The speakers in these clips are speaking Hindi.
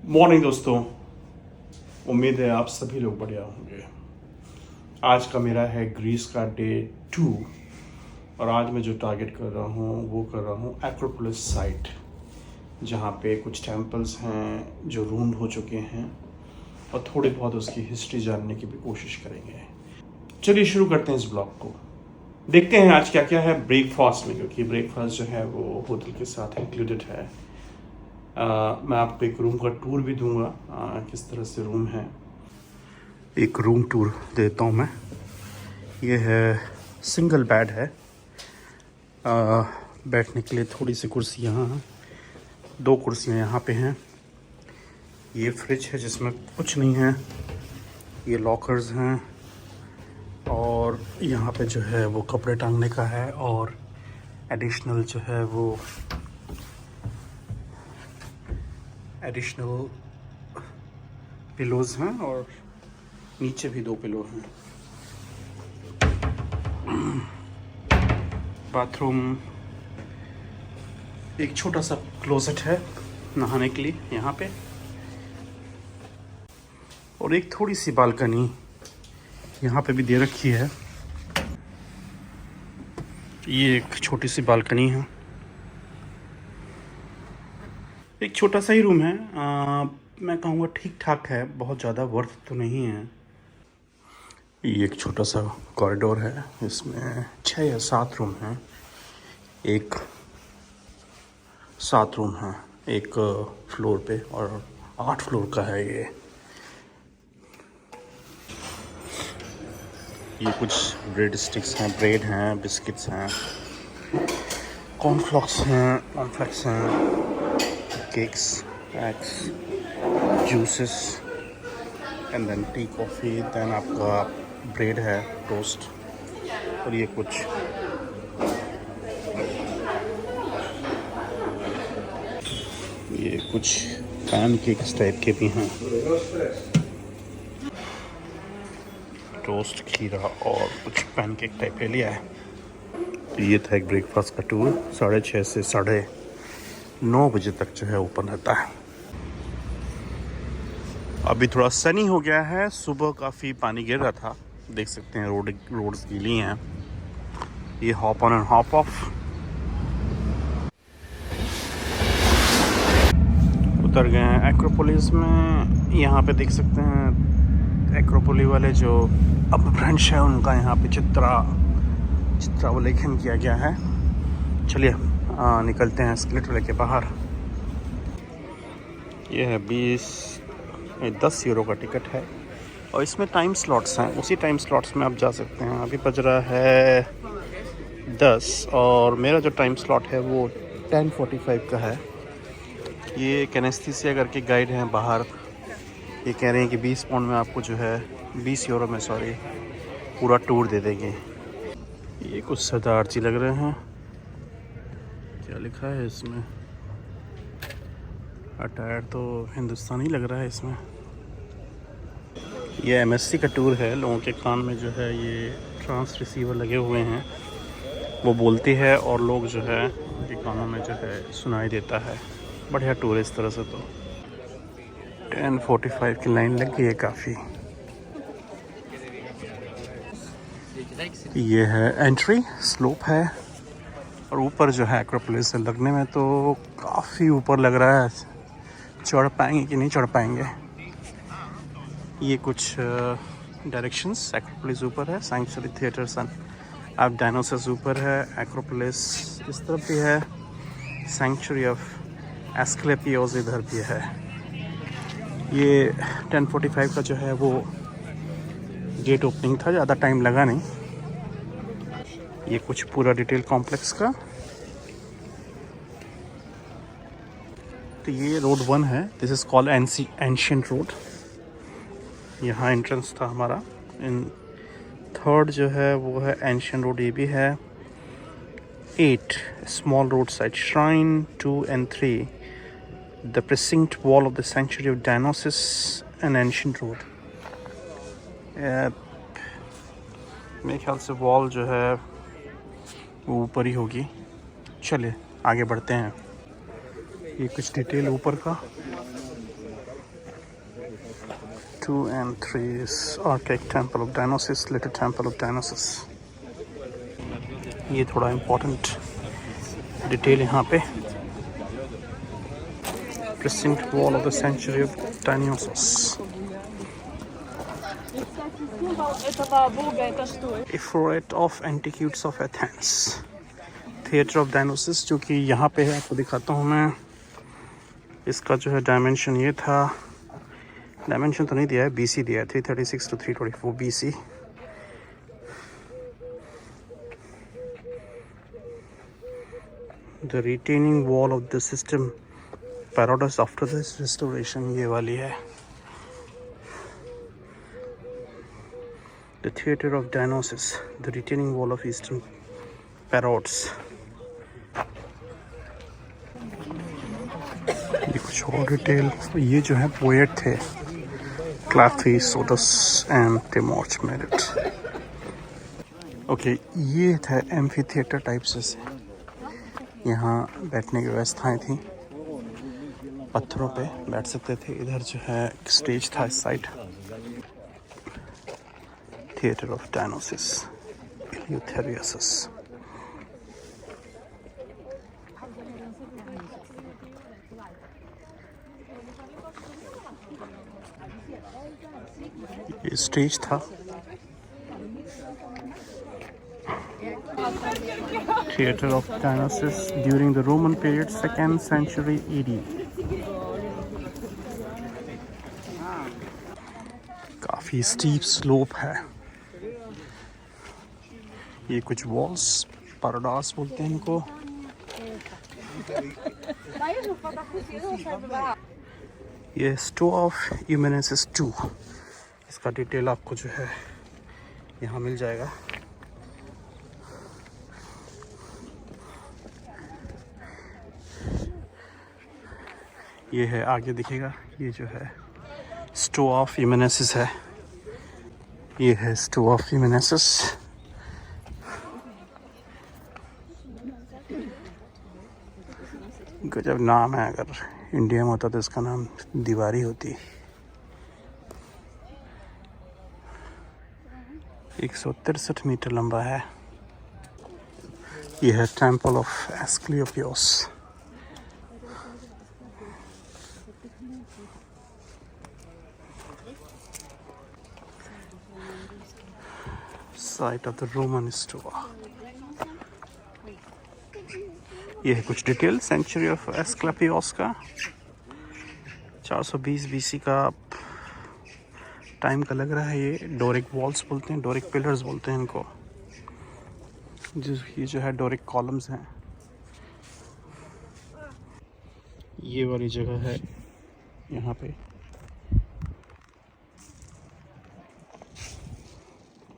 मॉर्निंग दोस्तों, उम्मीद है आप सभी लोग बढ़िया होंगे। आज का मेरा है ग्रीस का डे 2 और आज मैं जो टारगेट कर रहा हूँ वो कर रहा हूँ एक्रोपोलिस साइट, जहाँ पे कुछ टेम्पल्स हैं जो रूइंड हो चुके हैं और थोड़ी बहुत उसकी हिस्ट्री जानने की भी कोशिश करेंगे। चलिए शुरू करते हैं इस ब्लॉग को। देखते हैं आज क्या क्या है ब्रेकफास्ट में, क्योंकि ब्रेकफास्ट जो है वो होटल के साथ इंक्लूडेड है। मैं आपको एक रूम का टूर भी दूंगा, किस तरह से रूम है। एक रूम टूर देता हूँ मैं। ये है सिंगल बेड है, बैठने के लिए थोड़ी सी कुर्सियाँ हैं, 2 कुर्सियाँ यहाँ पे हैं। ये फ्रिज है जिसमें कुछ नहीं है, ये लॉकर्स हैं और यहाँ पे जो है वो कपड़े टांगने का है और एडिशनल जो है वो एडिशनल पिलोज हैं और नीचे भी 2 पिलो हैं। बाथरूम, एक छोटा सा क्लोजेट है नहाने के लिए यहाँ पे और एक थोड़ी सी बालकनी यहाँ पे भी दे रखी है। ये एक छोटी सी बालकनी है, एक छोटा सा ही रूम है। मैं कहूँगा ठीक ठाक है, बहुत ज़्यादा वर्थ तो नहीं है। ये एक छोटा सा कॉरिडोर है, इसमें 6 या 7 रूम हैं। 7 रूम हैं एक फ्लोर पे और 8 फ्लोर का है ये कुछ ब्रेड स्टिक्स हैं, ब्रेड हैं, बिस्किट्स हैं, कॉर्नफ्लेक्स हैं, cakes, packs, juices and then tea, coffee, then आपका ब्रेड है, टोस्ट और ये कुछ पैन केक्स टाइप के भी हैं, टोस्ट, खीरा और कुछ पैन केक टाइप के लिया है। तो ये था एक ब्रेकफास्ट का टूर। 6:30 से 9:30 बजे तक जो है ओपन रहता है। अभी थोड़ा सनी हो गया है, सुबह काफ़ी पानी गिर रहा था, देख सकते हैं रोड्स गीली हैं। ये hop on and hop off. उतर गए हैं एक्रोपोलिस में। यहाँ पे देख सकते हैं एक्रोपोली वाले जो अब ब्रांच है उनका यहाँ पे चित्रावलेखन किया गया है। चलिए निकलते हैं एस्केलेटर लेके बाहर। ये है 10 यूरो का टिकट है और इसमें टाइम स्लॉट्स हैं, उसी टाइम स्लॉट्स में आप जा सकते हैं। अभी बज रहा है 10 और मेरा जो टाइम स्लॉट है वो 10:45 का है। ये कैनेस्थीसिया करके गाइड हैं बाहर, ये कह रहे हैं कि 20 पाउंड में आपको जो है 20 यूरो में पूरा टूर दे देंगे। ये कुछ सरदार जी लग रहे हैं, क्या लिखा है इसमें? अटायर तो हिंदुस्तानी लग रहा है इसमें। ये एमएससी का टूर है, लोगों के कान में जो है ये ट्रांस रिसीवर लगे हुए हैं, वो बोलती है और लोग जो है उनके कानों में जो है सुनाई देता है। बढ़िया टूर है इस तरह से। तो 10:45 की लाइन लग गई है काफ़ी। ये है एंट्री, स्लोप है और ऊपर जो है एक्रोपोलिस से लगने में तो काफ़ी ऊपर लग रहा है, चढ़ पाएंगे कि नहीं चढ़ पाएंगे। ये कुछ डायरेक्शंस, एक्रोपोलिस ऊपर है, सैंक्चुरी थिएटर सन आप डायनोसर्स ऊपर है, एक्रोपोलिस इस तरफ भी है, सैंक्चुरी ऑफ एस्क्लेपियोस इधर भी है। ये 10:45 का जो है वो गेट ओपनिंग था, ज़्यादा टाइम लगा नहीं। ये कुछ पूरा डिटेल कॉम्प्लेक्स का। तो ये रोड 1 है, this is called ancient road. यहाँ एंट्रेंस था हमारा। इन 3rd जो है वो है एंशिएंट रोड, ये भी है। 8 small road side shrine 2 and 3 the precinct wall of the sanctuary of Dionysus and ancient road. मेरे ख्याल से वॉल जो है वो ऊपर ही होगी। चलिए आगे बढ़ते हैं। ये कुछ डिटेल ऊपर का। 2 and 3 is archaic temple of Dionysus, little temple of Dionysus. ये थोड़ा इम्पोर्टेंट डिटेल यहाँ पे. Precinct wall of the sanctuary of Dionysus. Efforate of Antiquities of Athens. Theatre of Dionysus जो कि यहाँ पे है, आपको दिखाता हूँ मैं. इसका जो है डायमेंशन ये था, डायमेंशन तो नहीं दिया है, BC दिया है, 336 to 324 BC. The retaining wall of the system Parados after this restoration, ये वाली है. The theatre of Dionysus, the retaining wall of Eastern Parados. ये कुछ और डिटेल. ये जो है पोएट थे, Cleanthes and Timorch Merit. Okay, ये था एम्फी थिएटर टाइप से. यहाँ बैठने की व्यवस्थाएं थी, पत्थरों पे बैठ सकते थे. इधर जो है स्टेज था इस side. Theatre of Dionysus, Eleuthereus. ये स्टेज था. Theatre of Dionysus during the Roman period, 2nd century AD. काफी स्टीप स्लोप है. ये कुछ वॉल्स, पैराडास बोलते हैं इनको. ये स्टोव ऑफ यूमेनेसिस 2. इसका डिटेल आपको जो है यहाँ मिल जाएगा. ये है, आगे दिखेगा. ये जो है स्टोव ऑफ यूमेनेसिस है. ये है स्टोव ऑफ यूमेनेसिस. गजब नाम है. अगर इंडिया में होता तो इसका नाम दीवारी होती. 163 मीटर लंबा है. यह है temple of Asclepius. Site of the Roman stoa. यह है कुछ डिटेल सेंचुरी ऑफ एस्क्लेपियोस का. 420 BC का टाइम का लग रहा है. ये डोरिक वॉल्स बोलते हैं, डोरिक पिलर्स बोलते हैं इनको. ये जो है डोरिक कॉलम्स हैं. ये वाली जगह है यहाँ पे.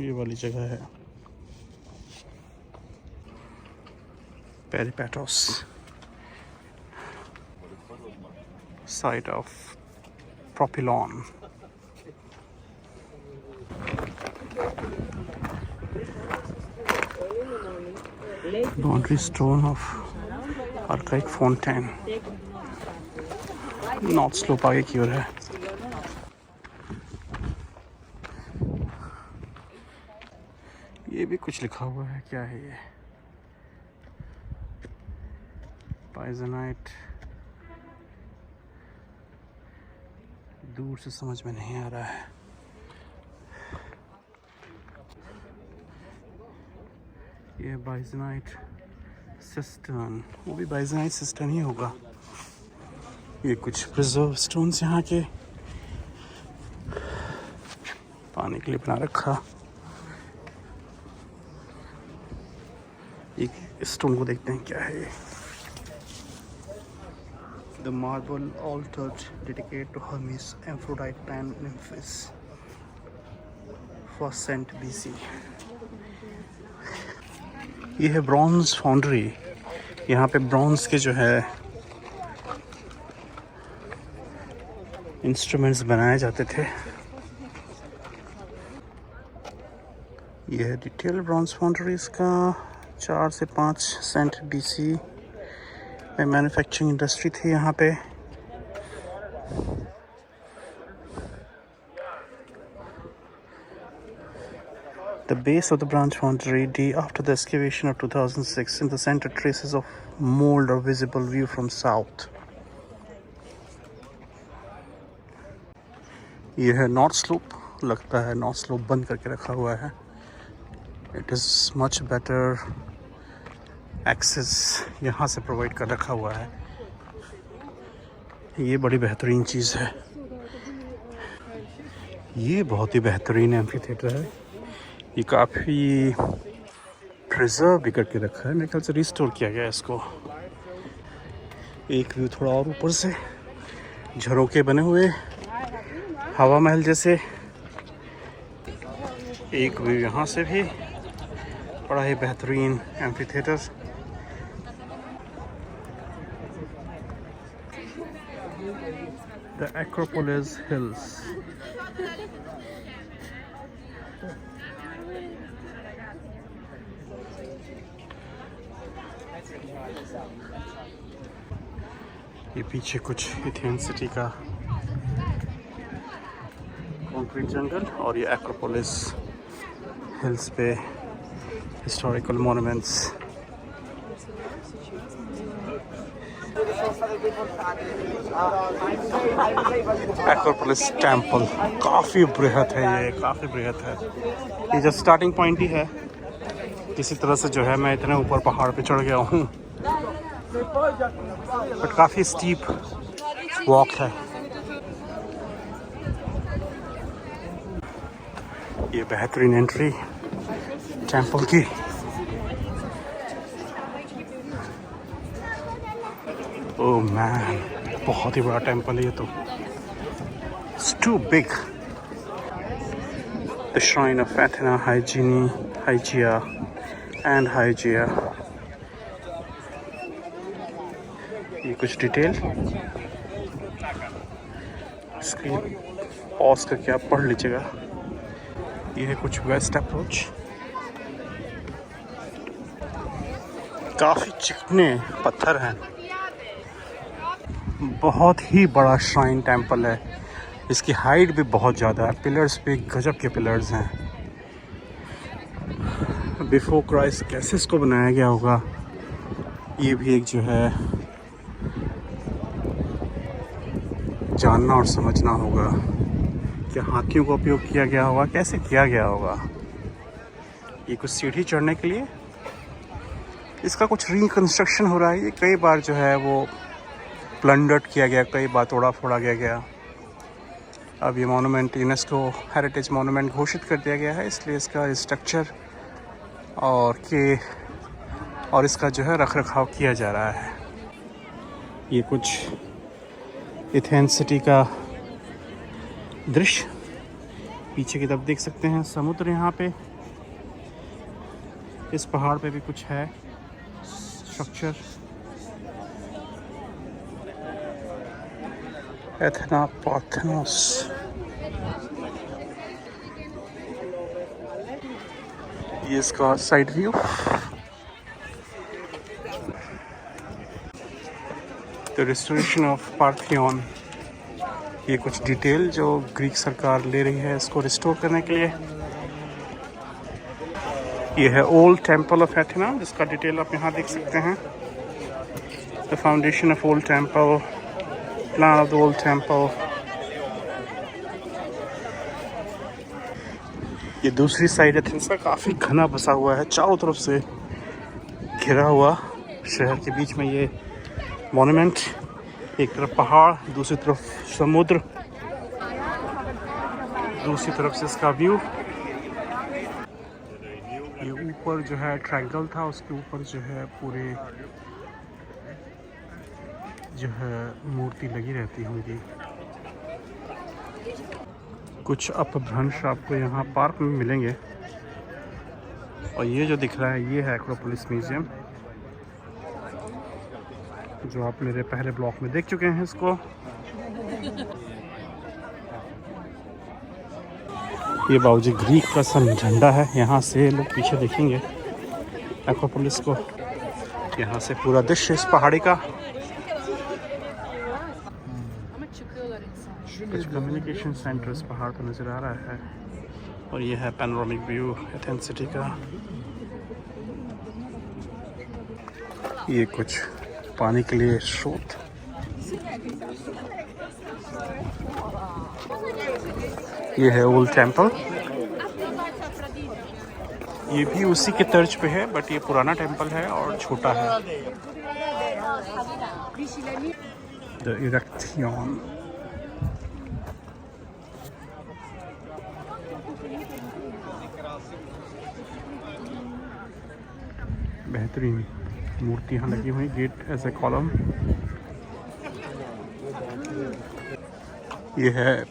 ये वाली जगह है Peripatos, site of Propylon. Boundary stone of archaic fountain. North slope आगे की ओर है. ये भी कुछ लिखा हुआ है, क्या है ये? पाइजनाइट. दूर से समझ में नहीं आ रहा है. ये बाइजनाइट सिस्टर्न, वो भी बाइजनाइट सिस्टर्न ही होगा. ये कुछ प्रिजर्व स्टोन्स यहाँ के पानी के लिए बना रखा. एक स्टोन को देखते हैं क्या है ये. The marble altar dedicated to Hermes Aphrodite and nymphs, first cent BC. ये है ब्रॉन्ज फाउंड्री. यहाँ पे ब्रॉन्ज के जो है इंस्ट्रूमेंट्स बनाए जाते थे. यह है डिटेल ब्रॉन्ज फाउंड्रीज का. 4 से 5 सेंट BC में मैन्युफैक्चरिंग इंडस्ट्री थी यहाँ पे. The base of the branch boundary D after the excavation of 2006 in the center traces of mold are visible view from south. ये है नॉर्थ स्लोप, लगता है नॉर्थ स्लोप बंद करके रखा हुआ है. It is much better access यहाँ से प्रोवाइड कर रखा हुआ है. ये बड़ी बेहतरीन चीज़ है. ये बहुत ही बेहतरीन एम्फी थिएटर है. ये काफ़ी प्रिजर्व भी करके रखा है. मेरे ख्याल से रिस्टोर किया गया है इसको. एक व्यू थोड़ा और ऊपर से, झरोके बने हुए हवा महल जैसे. एक व्यू यहाँ से भी, बड़ा ही बेहतरीन amphi theatre. The Acropolis Hills. ये पीछे कुछ एथेंस सिटी का कंक्रीट जंगल और ये एक्रोपोलिस हिल्स पे हिस्टोरिकल मॉन्यूमेंट्स. एक्रोपोलिस टेम्पल काफ़ी बृहत है. ये काफ़ी बृहत है. ये जो स्टार्टिंग पॉइंट ही है. किसी तरह से जो है मैं इतने ऊपर पहाड़ पे चढ़ गया हूँ, बट काफ़ी स्टीप वॉक है. ये बेहतरीन एंट्री टेंपल की. ओह मैन, बहुत ही बड़ा टेंपल है ये तो. It's too big. The shrine of Athena, Hygieia and Hygieia. ये कुछ डिटेल इसकी पॉज करके आप पढ़ लीजिएगा. ये है कुछ वेस्ट अप्रोच. काफ़ी चिकने पत्थर हैं. बहुत ही बड़ा श्राइन टेंपल है. इसकी हाइट भी बहुत ज़्यादा है. पिलर्स भी गजब के पिलर्स हैं. बिफोर क्राइस्ट कैसे इसको बनाया गया होगा, ये भी एक जो है जानना और समझना होगा. क्या हाथियों का उपयोग किया गया होगा, कैसे किया गया होगा. ये कुछ सीढ़ी चढ़ने के लिए इसका कुछ रिकंस्ट्रक्शन हो रहा है. ये कई बार जो है वो प्लंडर्ड किया गया, कई बार तोड़ा फोड़ा गया. अब ये मॉन्यूमेंट यूनेस्को हेरिटेज मॉन्यूमेंट घोषित कर दिया गया है, इसलिए इसका स्ट्रक्चर और इसका जो है रख रखाव किया जा रहा है. ये कुछ एथेंस सिटी का दृश्य. पीछे की तरफ देख सकते हैं समुद्र. यहाँ पे इस पहाड़ पे भी कुछ है स्ट्रक्चर. एथेना पार्थेनोस. ये इसका side view. The restoration of Parthian. ये कुछ डिटेल जो ग्रीक सरकार ले रही है इसको रिस्टोर करने के लिए. ये है ओल्ड टेंपल ऑफ एथेना, जिसका डिटेल आप यहाँ देख सकते हैं. The foundation of old temple, plan of the old temple. ये दूसरी साइड एथेंस का काफ़ी घना बसा हुआ है, चारों तरफ से घिरा हुआ. शहर के बीच में ये मॉन्यूमेंट. एक तरफ पहाड़, दूसरी तरफ समुद्र, दूसरी तरफ से इसका व्यू. ये ऊपर जो है ट्रायंगल था, उसके ऊपर जो है पूरे जो है मूर्ति लगी रहती होंगी. कुछ अपभ्रंश आपको यहाँ पार्क में मिलेंगे. और ये जो दिख रहा है ये है एक्रोपोलिस म्यूजियम, जो आप मेरे पहले ब्लॉग में देख चुके हैं इसको. ये बाबूजी ग्रीक का सन झंडा है. यहाँ से लोग पीछे देखेंगे एक्रोपोलिस को. यहाँ से पूरा दृश्य इस पहाड़ी का. कुछ कम्युनिकेशन सेंटर इस पहाड़ पर नज़र आ रहा है. और ये है पैनोरामिक व्यू एथेंस सिटी का। ये कुछ पानी के लिए स्रोत। ये है ओल्ड टेम्पल। ये भी उसी के तर्ज पे है, बट ये पुराना टेम्पल है और छोटा है। The erection. बेहतरीन मूर्ति यहाँ लगी हुई, गेट एज ए कॉलम। ये है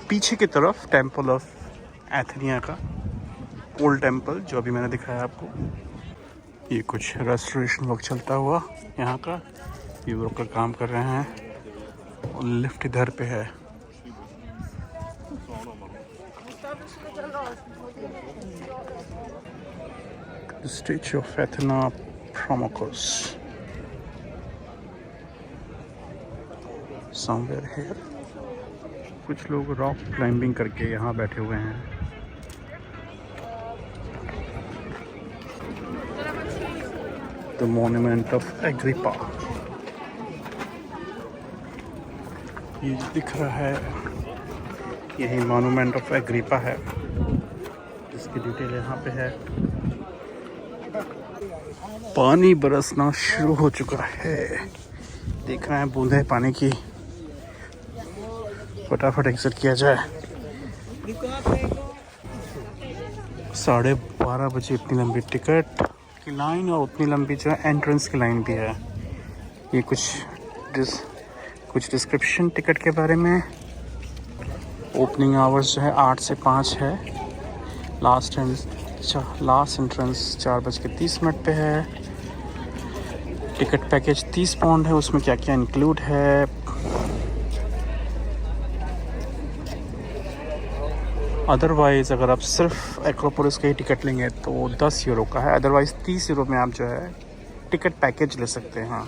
पीछे की तरफ टेम्पल ऑफ एथेनिया का ओल्ड टेम्पल, जो अभी मैंने दिखाया आपको। ये कुछ रेस्टोरेशन वर्क चलता हुआ यहाँ का, ये वर्कर काम कर रहे हैं और लिफ्ट इधर पे है। Statue of Athena Promachos somewhere here. कुछ लोग रॉक क्लाइंबिंग करके यहाँ बैठे हुए हैं। द मॉन्यूमेंट ऑफ एग्रिपा, ये दिख रहा है, यही मॉन्यूमेंट ऑफ एग्रिपा है, इसकी डिटेल यहाँ पे है। पानी बरसना शुरू हो चुका है, देख रहे हैं बूंदे पानी की। फटाफट एग्जिट किया जाए। 12:30 बजे इतनी लंबी टिकट की लाइन और उतनी लंबी जो है एंट्रेंस की लाइन भी है। ये कुछ डिस्क्रिप्शन टिकट के बारे में। ओपनिंग आवर्स जो है 8 से 5 है। लास्ट एंट्रेंस 4:30 पे है। टिकट पैकेज 30 पाउंड है, उसमें क्या क्या इंक्लूड है। अदरवाइज़ अगर आप सिर्फ एक्रोपोलिस का ही टिकट लेंगे तो 10 यूरो का है। अदरवाइज़ 30 यूरो में आप जो है टिकट पैकेज ले सकते हैं।